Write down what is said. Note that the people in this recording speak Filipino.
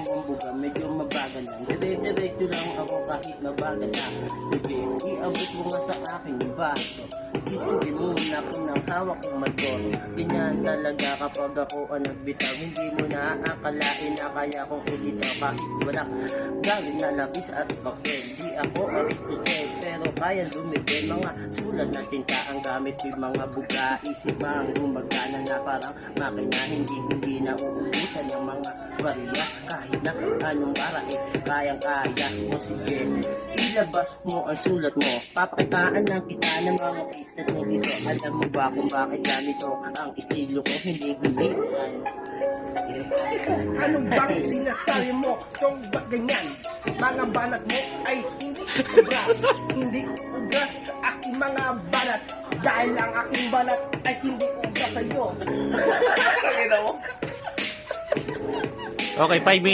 tumumbuga, medyo mabagal lang. Dire-diretso lang ako kahit mabagal na. Sige, iabot mo nga sa akin yung baso. Sisindi muna ko ng hawak kong motor. Ganyan talaga kapag ako ang nagbitaw. Hindi mo na aakalain na kaya kong ilitaw. Kahit wala galing na labis at papel. Di ako Aristotle, pero kaya lumipin. Mga sulat na tinta ang gamit ko, mga buga. Isip ang gumagana na parang makina. Hindi na uubusan ng mga bariya. Kahit na anong bara kayang-kaya mo. Sige, ilabas mo ang sulat mo. Papakitaan lang kita ng mga pistat mo dito. Alam mo ba kung bakit ganito ang estilo ko? Hindi gumihan. Ano bang sinasabi mo? Kung ba't ganyan? Mga banat mo ay hindi ubra. Hindi ubra sa aking mga banat. Dahil ang aking banat ay hindi ubra sa'yo. Okay, 5 minutes.